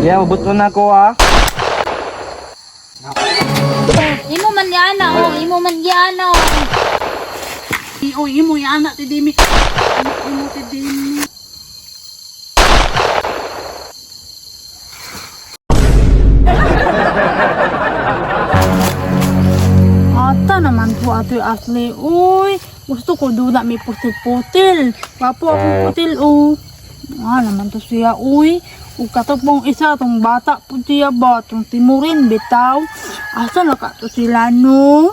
Yeah, buto na ko ah. Imo man yan oh, imo man yan oh. Imo yung anak ti Dimi. Imo ti Dimi. Ata naman po Ate Ashley. Uy, gusto ko doon na may putil-putil. Papo akong putil oh. Naman to siya uy. Ug katapong isa tong bata po siya ba tong timurin bitaw. Asa na ka to sila no?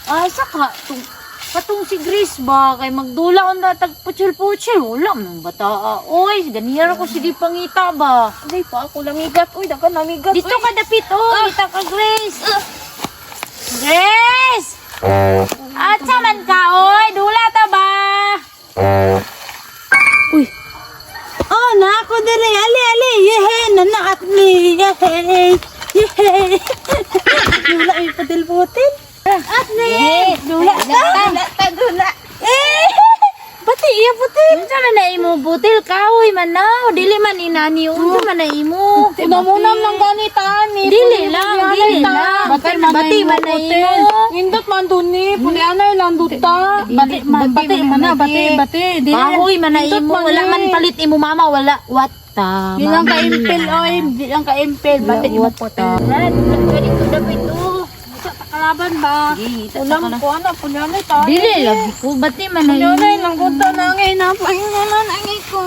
Asa ka katong si Grace ba kay magdula on na tag puchil-puchil wala man bata. Oy, ganiyara ko si di pangita ba. Ay pa ako lamigat. Uy, dagan lamigat. Dito ka dapit oh, kita ka Grace. Grace! Atsa man ka oy, dula ta ba? Uy. Oh, nako dere ali yehe nana atli yehe. Yehe. Dula ay putil-putil. Atli, dula ta. Dula. Pati iya putil. Unsa man na imo butil kahoy man na, dili man inani unsa man na imo. Unamunam lang ganita ni. Dili lang. Bati man na imo. Indot man dun ni, pulianay lang duta. Bati man na. Dili. Kahoy man na imo, wala man palit imo mama, wala wata. Bilang ka impel oy, bilang ka impel. Bati imo putil. Dito dapat ito. Kalaban ba? Ulam ko ana pulianay ta. Dili lagi ko, bati man na imo. Pulianay lang kunta nangay na pahinganan angay ko.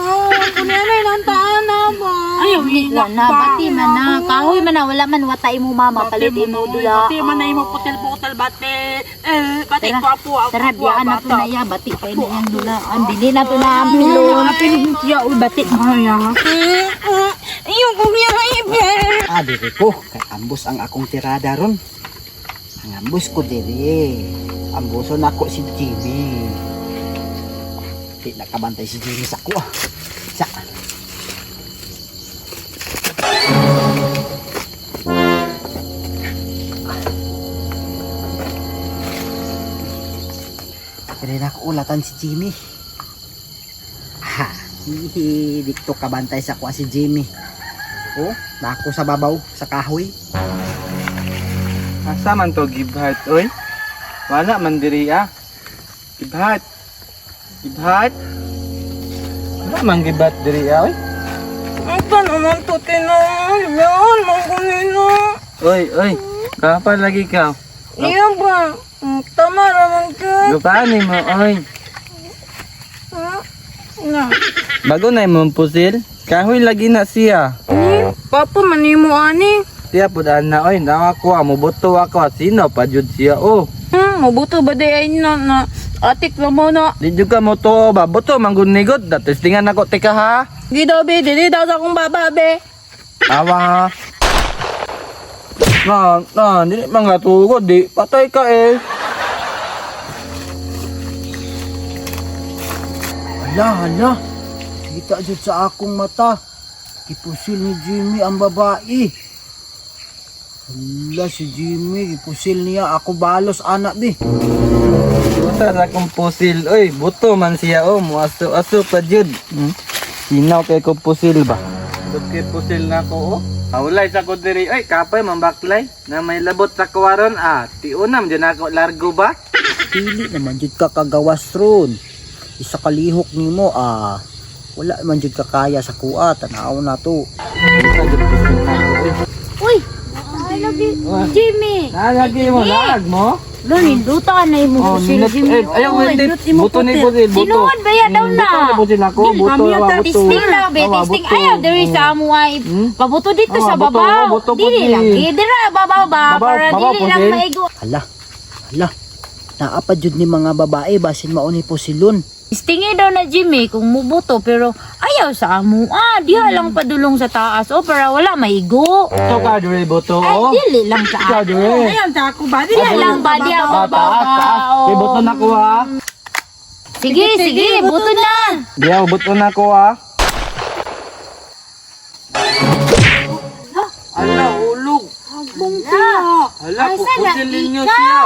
Pulianay lang taana ba. Ayaw Wala, bati man na. Kahoy man na, wala man wata imo mama, palit imo dula. Bati man na imo putil-putil bati. Bati ko apo. Tara, biyaan na po na iya, bati kayo na yung dula. Ang dili na po na ang pilon. Ya, uy, bati. Ay, ayun ko niya ibe. Diri ko, kay ambos ang akong tirada ron. Ang ambos ko diri. Amboson ako si Jimmy. Di nakabantay si Jimmy sa ko. Sa. Diri na ko ulatan si Jimmy. Ha, dito kabantay sa ko si Jimmy. Oh, nako sa babaw sa kahoy. Asa man to gibhat oy? Wala man diri ah. Gibhat. Wala man gibhat diri ah oy. Ito naman to tinoy. Yan, mangkulino. Oy. Kapan lagi ka? Iya ba? Tama naman ka. Lupaan mo oy. Na. Bago na imong pusil, kahoy lagi na siya. Ni, papa manimo ani. Siya pud ana oy, na ako muboto ako sino pa jud siya oh. Mabuto ba day ay na atik na mo na. Di jud ka mo to ba boto manggunigod da testingan ako tika ha. Di daw be, di daw sa akong baba be. Awa ha. Na, dili mga tugod di patay ka eh. Hala. Kita jud sa akong mata. Ipusil ni Jimmy ang babae. Hala si Jimmy, ipusil niya ako balos anak di. Buta sa akong pusil. Oy, buto man siya oh, muaso-aso pa jud. Sinaw kay ko pusil ba? Kay pusil na ko oh. Hawlay sa ko diri. Oy, kapay mambaklay na may labot sa kawaron ah. Tiunam dyan ako largo ba? Pili naman jud ka kagawas ron. Isa kalihok nimo wala man jud ka kaya sa kuat, tanaw na to. Buta jud pusil na ko eh. Uy, I love you, Jimmy. Nalagi mo lag mo? Lani, duta na imo si Jimmy. Ayaw hindi. Buto ni pusil, buto. Sinuod ba yan daw na? Buto ni pusil ako, buto na buto. Testing lang, be. Testing. Ayaw, diri sa amo ay pabuto dito sa babaw. buto, Dili puti. lang. Dira, babaw ba? Para babaw, dili lang puti. maigo. Hala. Naapad jud ni mga babae basin mauni po silon. Testingi daw na Jimmy kung mubuto pero ayaw sa amo. Diha lang padulong sa taas. O, para wala maigo. Ito ka diri buto Ay, oh. dili lang sa Ikaw ako. diri. Ayan sa ako ba? Di Diha lang ba? Diha babaw ka. Kay buto na ko ha. Sige, buto na. Diya, buto na ko ha. Ala, ulog. Hala, Ay, pupusilin nyo ikan. siya.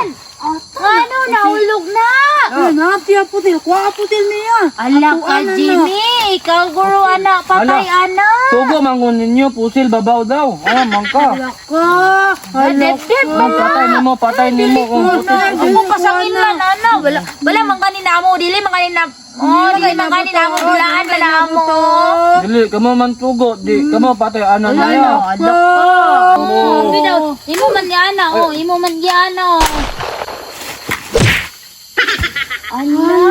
Ano, nahulog na. Ay, napiya putil. Kuha putil niya. Ala ka, Jimmy. ikaw guro ana, patay ana. Tugo mangun ninyo, pusil babaw daw. Mangka. Laka. Nadep-dep ba na? Patay nimo kung Ako pasangin lang ana. Wala man kanina mo, dili man kanina. Oh, dili man kanina mo dulaan man na mo. Dili kamo man tugo, di kamo patay ana na ya. Oh, bitaw, imo man di ana, oh, imo man di ana. Ala.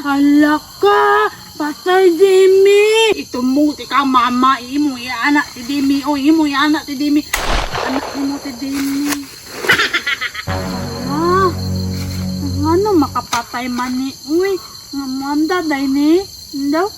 Halaka. Patay Demi. Ito mo, tika mama. Imo yung anak ti Demi. O, imo yung anak ti Demi. Anak mo ti Demi. Ah. Ano makapatay man ni? Uy, nga manda day ni. Daw.